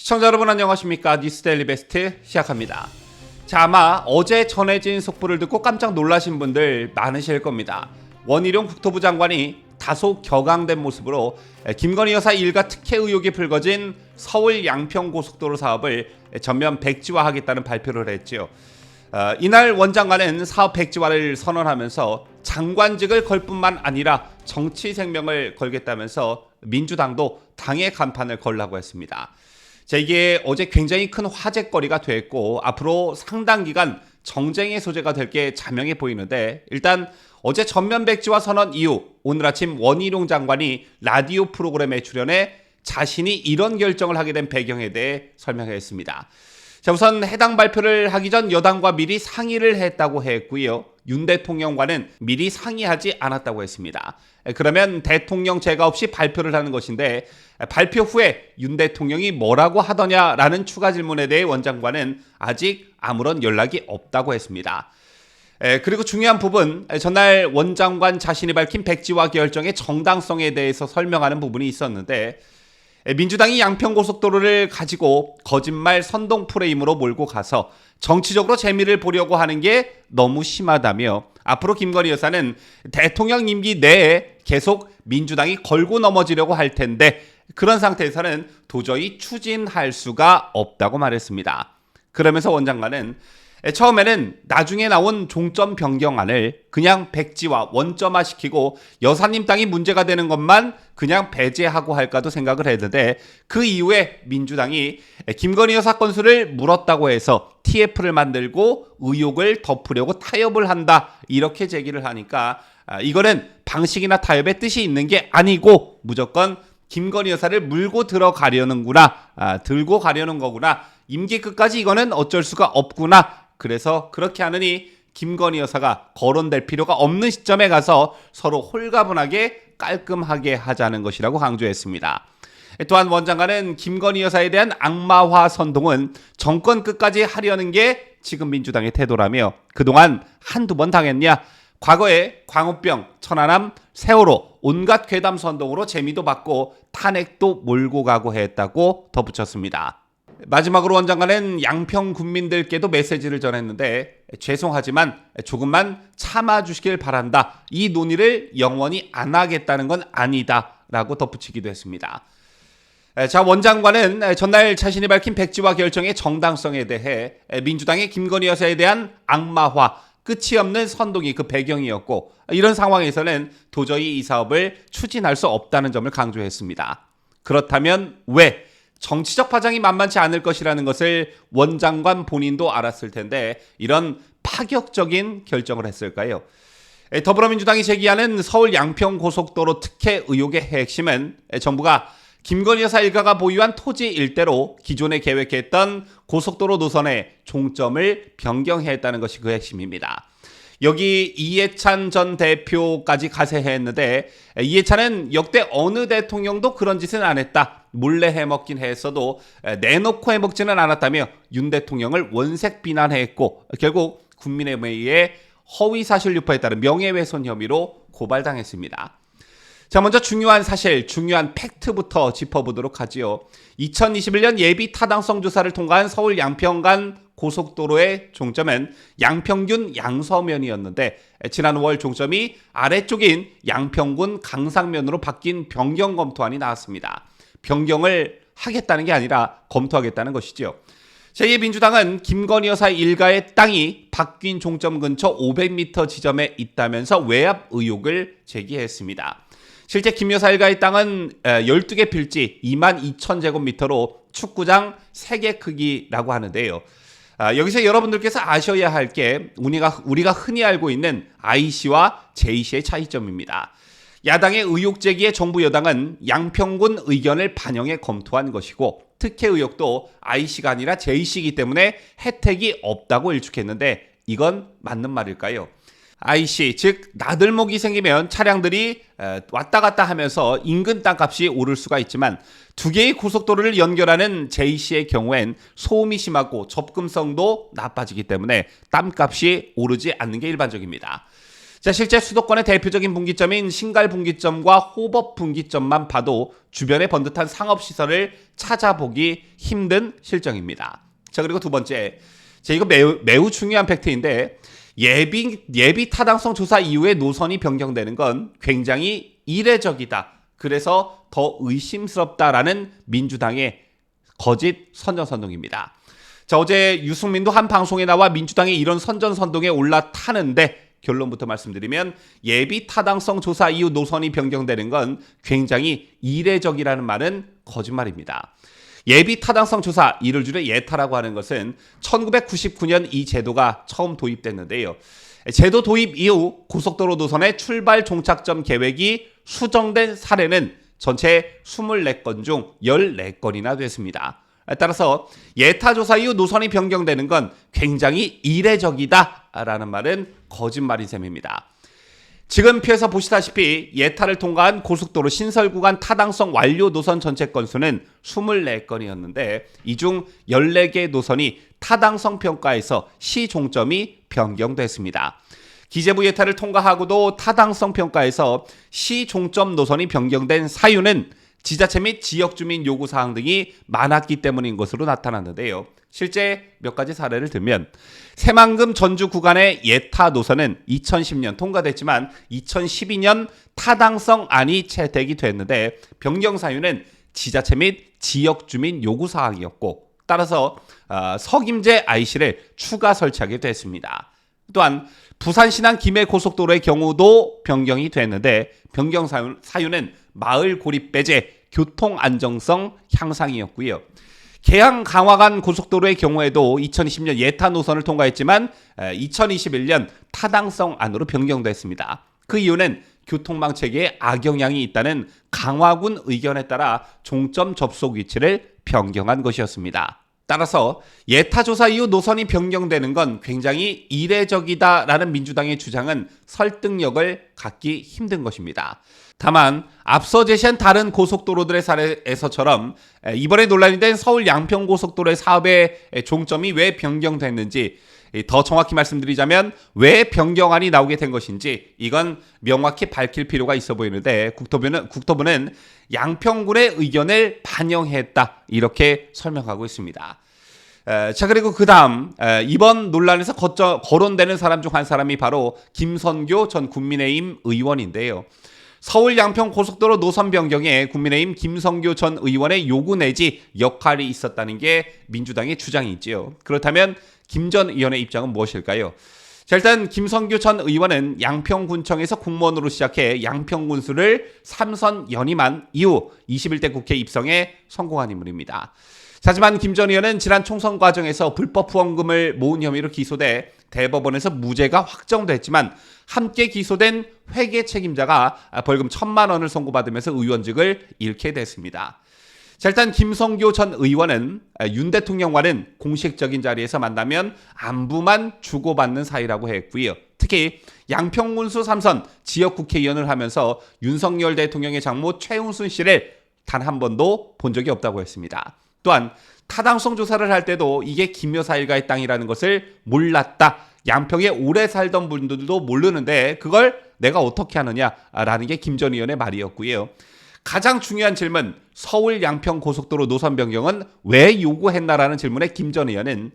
시청자 여러분 안녕하십니까? 뉴스데일리 베스트 시작합니다. 자, 아마 어제 전해진 속보를 듣고 깜짝 놀라신 분들 많으실 겁니다. 원희룡 국토부 장관이 다소 격앙된 모습으로 김건희 여사 일가 특혜 의혹이 불거진 서울 양평고속도로 사업을 전면 백지화하겠다는 발표를 했지요. 이날 원 장관은 사업 백지화를 선언하면서 장관직을 걸 뿐만 아니라 정치 생명을 걸겠다면서 민주당도 당의 간판을 걸라고 했습니다. 자, 이게 어제 굉장히 큰 화제거리가 됐고 앞으로 상당 기간 정쟁의 소재가 될 게 자명해 보이는데, 일단 어제 전면 백지화 선언 이후 오늘 아침 원희룡 장관이 라디오 프로그램에 출연해 자신이 이런 결정을 하게 된 배경에 대해 설명했습니다. 자, 우선 해당 발표를 하기 전 여당과 미리 상의를 했다고 했고요. 윤 대통령과는 미리 상의하지 않았다고 했습니다. 그러면 대통령 제가 없이 발표를 하는 것인데 발표 후에 윤 대통령이 뭐라고 하더냐라는 추가 질문에 대해 원 장관은 아직 아무런 연락이 없다고 했습니다. 그리고 중요한 부분, 전날 원 장관 자신이 밝힌 백지화 결정의 정당성에 대해서 설명하는 부분이 있었는데, 민주당이 양평고속도로를 가지고 거짓말 선동 프레임으로 몰고 가서 정치적으로 재미를 보려고 하는 게 너무 심하다며, 앞으로 김건희 여사는 대통령 임기 내에 계속 민주당이 걸고 넘어지려고 할 텐데 그런 상태에서는 도저히 추진할 수가 없다고 말했습니다. 그러면서 원 장관은 처음에는 나중에 나온 종점 변경안을 그냥 백지화, 원점화 시키고 여사님 땅이 문제가 되는 것만 그냥 배제하고 할까도 생각을 했는데, 그 이후에 민주당이 김건희 여사 건수를 물었다고 해서 TF를 만들고 의혹을 덮으려고 타협을 한다, 이렇게 제기를 하니까 이거는 방식이나 타협의 뜻이 있는 게 아니고 무조건 김건희 여사를 물고 들어가려는구나, 들고 가려는 거구나, 임기 끝까지 이거는 어쩔 수가 없구나, 그래서 그렇게 하느니 김건희 여사가 거론될 필요가 없는 시점에 가서 서로 홀가분하게 깔끔하게 하자는 것이라고 강조했습니다. 또한 원 장관은 김건희 여사에 대한 악마화 선동은 정권 끝까지 하려는 게 지금 민주당의 태도라며, 그동안 한두 번 당했냐, 과거에 광우병, 천안함, 세월호 온갖 괴담 선동으로 재미도 받고 탄핵도 몰고 가고 했다고 덧붙였습니다. 마지막으로 원 장관은 양평 군민들께도 메시지를 전했는데, 죄송하지만 조금만 참아주시길 바란다, 이 논의를 영원히 안 하겠다는 건 아니다 라고 덧붙이기도 했습니다. 자, 원 장관은 전날 자신이 밝힌 백지화 결정의 정당성에 대해 민주당의 김건희 여사에 대한 악마화, 끝이 없는 선동이 그 배경이었고 이런 상황에서는 도저히 이 사업을 추진할 수 없다는 점을 강조했습니다. 그렇다면 왜 정치적 파장이 만만치 않을 것이라는 것을 원 장관 본인도 알았을 텐데 이런 파격적인 결정을 했을까요? 더불어민주당이 제기하는 서울 양평고속도로 특혜 의혹의 핵심은 정부가 김건희 여사 일가가 보유한 토지 일대로 기존에 계획했던 고속도로 노선의 종점을 변경했다는 것이 그 핵심입니다. 여기 이해찬 전 대표까지 가세했는데, 이해찬은 역대 어느 대통령도 그런 짓은 안 했다, 몰래 해먹긴 했어도 내놓고 해먹지는 않았다며 윤 대통령을 원색 비난했고 결국 국민의힘에 의해 허위사실 유포에 따른 명예훼손 혐의로 고발당했습니다. 자, 먼저 중요한 사실, 중요한 팩트부터 짚어보도록 하지요. 2021년 예비 타당성 조사를 통과한 서울 양평 간 고속도로의 종점은 양평균 양서면이었는데 지난 5월 종점이 아래쪽인 양평군 강상면으로 바뀐 변경 검토안이 나왔습니다. 변경을 하겠다는 게 아니라 검토하겠다는 것이죠. 제2민주당은 김건희 여사 일가의 땅이 바뀐 종점 근처 500m 지점에 있다면서 외압 의혹을 제기했습니다. 실제 김 여사 일가의 땅은 12개 필지 22,000제곱미터로 축구장 3개 크기라고 하는데요. 여기서 여러분들께서 아셔야 할 게 우리가 흔히 알고 있는 IC와 JC의 차이점입니다. 야당의 의혹 제기에 정부 여당은 양평군 의견을 반영해 검토한 것이고, 특혜 의혹도 IC가 아니라 JC이기 때문에 혜택이 없다고 일축했는데 이건 맞는 말일까요? IC, 즉 나들목이 생기면 차량들이 왔다 갔다 하면서 인근 땅값이 오를 수가 있지만 두 개의 고속도로를 연결하는 JC의 경우엔 소음이 심하고 접근성도 나빠지기 때문에 땅값이 오르지 않는 게 일반적입니다. 자, 실제 수도권의 대표적인 분기점인 신갈 분기점과 호법 분기점만 봐도 주변의 번듯한 상업시설을 찾아보기 힘든 실정입니다. 자, 그리고 두 번째. 자, 이거 매우 중요한 팩트인데 예비 타당성 조사 이후에 노선이 변경되는 건 굉장히 이례적이다. 그래서 더 의심스럽다라는 민주당의 거짓 선전선동입니다. 자, 어제 유승민도 한 방송에 나와 민주당이 이런 선전선동에 올라타는데 결론부터 말씀드리면 예비 타당성 조사 이후 노선이 변경되는 건 굉장히 이례적이라는 말은 거짓말입니다. 예비 타당성 조사, 이를 줄여 예타라고 하는 것은 1999년 이 제도가 처음 도입됐는데요. 제도 도입 이후 고속도로 노선의 출발 종착점 계획이 수정된 사례는 전체 24건 중 14건이나 됐습니다. 따라서 예타 조사 이후 노선이 변경되는 건 굉장히 이례적이다라는 말은 거짓말인 셈입니다. 지금 표에서 보시다시피 예타를 통과한 고속도로 신설 구간 타당성 완료 노선 전체 건수는 24건이었는데 이 중 14개 노선이 타당성 평가에서 시종점이 변경됐습니다. 기재부 예타를 통과하고도 타당성 평가에서 시종점 노선이 변경된 사유는 지자체 및 지역주민 요구사항 등이 많았기 때문인 것으로 나타났는데요. 실제 몇 가지 사례를 들면 새만금 전주 구간의 예타 노선은 2010년 통과됐지만 2012년 타당성안이 채택이 됐는데 변경 사유는 지자체 및 지역주민 요구사항이었고 따라서 석임제 IC를 추가 설치하게 됐습니다. 또한 부산 신안 김해 고속도로의 경우도 변경이 됐는데 변경 사유는 마을 고립 배제, 교통 안정성 향상이었고요. 계양 강화간 고속도로의 경우에도 2020년 예타 노선을 통과했지만 2021년 타당성 안으로 변경됐습니다. 그 이유는 교통망 체계에 악영향이 있다는 강화군 의견에 따라 종점 접속 위치를 변경한 것이었습니다. 따라서 예타 조사 이후 노선이 변경되는 건 굉장히 이례적이다라는 민주당의 주장은 설득력을 갖기 힘든 것입니다. 다만 앞서 제시한 다른 고속도로들의 사례에서처럼 이번에 논란이 된 서울 양평고속도로의 사업의 종점이 왜 변경됐는지 더 정확히 말씀드리자면 왜 변경안이 나오게 된 것인지 이건 명확히 밝힐 필요가 있어 보이는데 국토부는 양평군의 의견을 반영했다 이렇게 설명하고 있습니다. 자, 그리고 그 다음 이번 논란에서 거론되는 사람 중 한 사람이 바로 김선교 전 국민의힘 의원인데요. 서울 양평 고속도로 노선 변경에 국민의힘 김선교 전 의원의 요구 내지 역할이 있었다는 게 민주당의 주장이 있지요. 그렇다면 김 전 의원의 입장은 무엇일까요? 자, 일단 김선교 전 의원은 양평군청에서 공무원으로 시작해 양평군수를 3선 연임한 이후 21대 국회 입성에 성공한 인물입니다. 하지만 김 전 의원은 지난 총선 과정에서 불법 후원금을 모은 혐의로 기소돼 대법원에서 무죄가 확정됐지만 함께 기소된 회계 책임자가 벌금 1,000만 원을 선고받으면서 의원직을 잃게 됐습니다. 자, 일단 김성교 전 의원은 윤 대통령과는 공식적인 자리에서 만나면 안부만 주고받는 사이라고 했고요. 특히 양평군수 3선 지역국회의원을 하면서 윤석열 대통령의 장모 최은순 씨를 단 한 번도 본 적이 없다고 했습니다. 또한 타당성 조사를 할 때도 이게 김 여사 일가의 땅이라는 것을 몰랐다. 양평에 오래 살던 분들도 모르는데 그걸 내가 어떻게 하느냐라는 게 김 전 의원의 말이었고요. 가장 중요한 질문, 서울 양평 고속도로 노선 변경은 왜 요구했나라는 질문에 김 전 의원은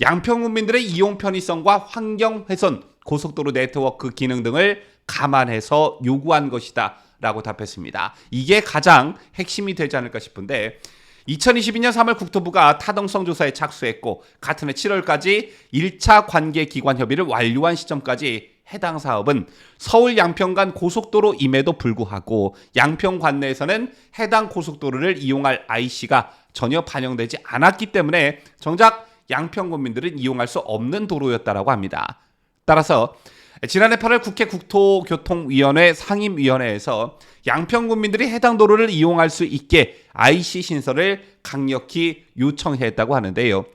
양평 국민들의 이용 편의성과 환경 훼손, 고속도로 네트워크 기능 등을 감안해서 요구한 것이다 라고 답했습니다. 이게 가장 핵심이 되지 않을까 싶은데 2022년 3월 국토부가 타당성 조사에 착수했고 같은 해 7월까지 1차 관계기관 협의를 완료한 시점까지 해당 사업은 서울 양평 간 고속도로임에도 불구하고 양평 관내에서는 해당 고속도로를 이용할 IC가 전혀 반영되지 않았기 때문에 정작 양평 국민들은 이용할 수 없는 도로였다고 합니다. 따라서 지난해 8월 국회 국토교통위원회 상임위원회에서 양평 국민들이 해당 도로를 이용할 수 있게 IC 신설을 강력히 요청했다고 하는데요.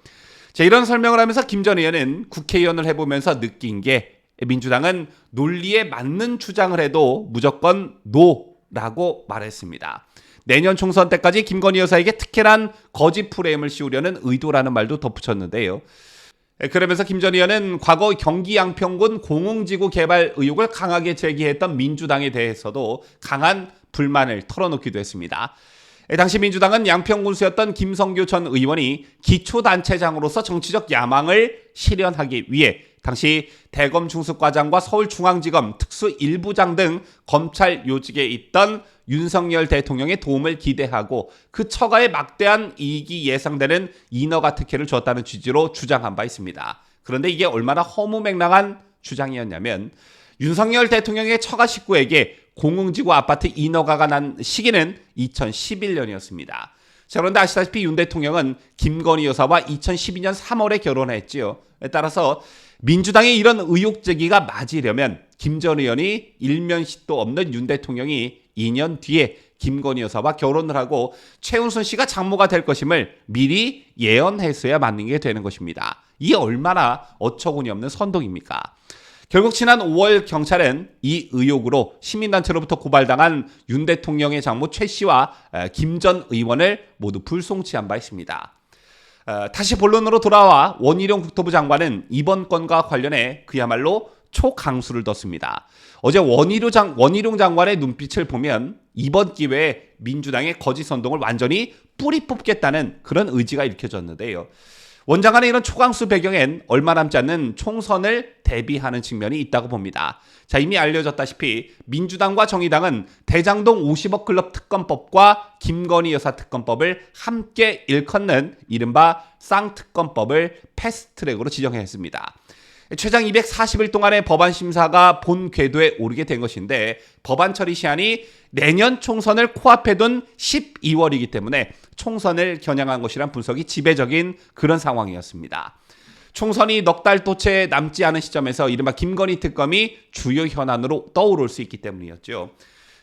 자, 이런 설명을 하면서 김 전 의원은 국회의원을 해보면서 느낀 게 민주당은 논리에 맞는 주장을 해도 무조건 노라고 말했습니다. 내년 총선 때까지 김건희 여사에게 특혜란 거짓 프레임을 씌우려는 의도라는 말도 덧붙였는데요. 그러면서 김 전 의원은 과거 경기 양평군 공흥지구 개발 의혹을 강하게 제기했던 민주당에 대해서도 강한 불만을 털어놓기도 했습니다. 당시 민주당은 양평군수였던 김성규 전 의원이 기초단체장으로서 정치적 야망을 실현하기 위해 당시 대검 중수과장과 서울중앙지검 특수 1부장 등 검찰 요직에 있던 윤석열 대통령의 도움을 기대하고 그 처가에 막대한 이익이 예상되는 인허가 특혜를 줬다는 취지로 주장한 바 있습니다. 그런데 이게 얼마나 허무맹랑한 주장이었냐면 윤석열 대통령의 처가 식구에게 공흥지구 아파트 인허가가 난 시기는 2011년이었습니다. 자, 그런데 아시다시피 윤 대통령은 김건희 여사와 2012년 3월에 결혼했지요. 따라서 민주당의 이런 의혹 제기가 맞으려면 김 전 의원이 일면식도 없는 윤 대통령이 2년 뒤에 김건희 여사와 결혼을 하고 최은순 씨가 장모가 될 것임을 미리 예언했어야 맞는 게 되는 것입니다. 이게 얼마나 어처구니 없는 선동입니까? 결국 지난 5월 경찰은 이 의혹으로 시민단체로부터 고발당한 윤 대통령의 장모 최 씨와 김 전 의원을 모두 불송치한 바 있습니다. 다시 본론으로 돌아와 원희룡 국토부 장관은 이번 건과 관련해 그야말로 초강수를 뒀습니다. 어제 원희룡 장관의 눈빛을 보면 이번 기회에 민주당의 거짓 선동을 완전히 뿌리 뽑겠다는 그런 의지가 읽혀졌는데요. 원 장관의 이런 초강수 배경엔 얼마 남지 않는 총선을 대비하는 측면이 있다고 봅니다. 자, 이미 알려졌다시피 민주당과 정의당은 대장동 50억 클럽 특검법과 김건희 여사 특검법을 함께 일컫는 이른바 쌍특검법을 패스트트랙으로 지정했습니다. 최장 240일 동안의 법안 심사가 본 궤도에 오르게 된 것인데 법안 처리 시한이 내년 총선을 코앞에 둔 12월이기 때문에 총선을 겨냥한 것이란 분석이 지배적인 그런 상황이었습니다. 총선이 넉 달 도채 남지 않은 시점에서 이른바 김건희 특검이 주요 현안으로 떠오를 수 있기 때문이었죠.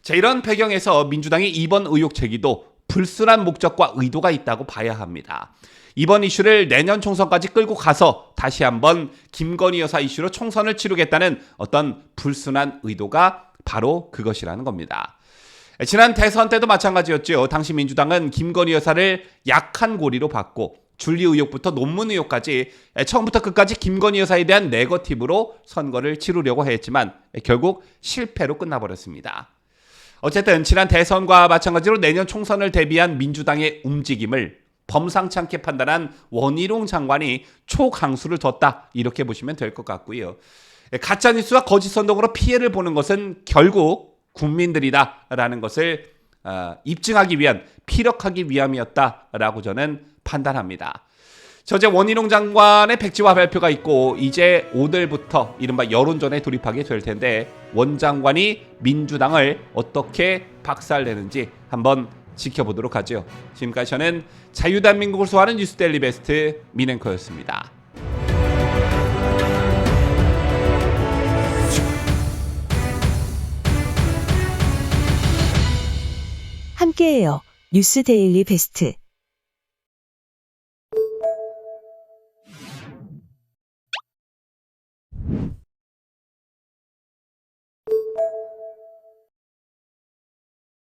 자, 이런 배경에서 민주당의 이번 의혹 제기도 불순한 목적과 의도가 있다고 봐야 합니다. 이번 이슈를 내년 총선까지 끌고 가서 다시 한번 김건희 여사 이슈로 총선을 치르겠다는 어떤 불순한 의도가 바로 그것이라는 겁니다. 지난 대선 때도 마찬가지였죠. 당시 민주당은 김건희 여사를 약한 고리로 봤고 줄리 의혹부터 논문 의혹까지 처음부터 끝까지 김건희 여사에 대한 네거티브로 선거를 치르려고 했지만 결국 실패로 끝나버렸습니다. 어쨌든 지난 대선과 마찬가지로 내년 총선을 대비한 민주당의 움직임을 범상치 않게 판단한 원희룡 장관이 초강수를 뒀다 이렇게 보시면 될 것 같고요. 가짜뉴스와 거짓 선동으로 피해를 보는 것은 결국 국민들이다라는 것을 입증하기 위한 피력하기 위함이었다라고 저는 판단합니다. 어제 원희룡 장관의 백지화 발표가 있고 이제 오늘부터 이른바 여론전에 돌입하게 될 텐데 원 장관이 민주당을 어떻게 박살내는지 한번 지켜보도록 하죠. 지금까지 저는 자유대한민국을 소화하는 뉴스데일리 베스트 민앵커였습니다. 함께해요. 뉴스데일리 베스트.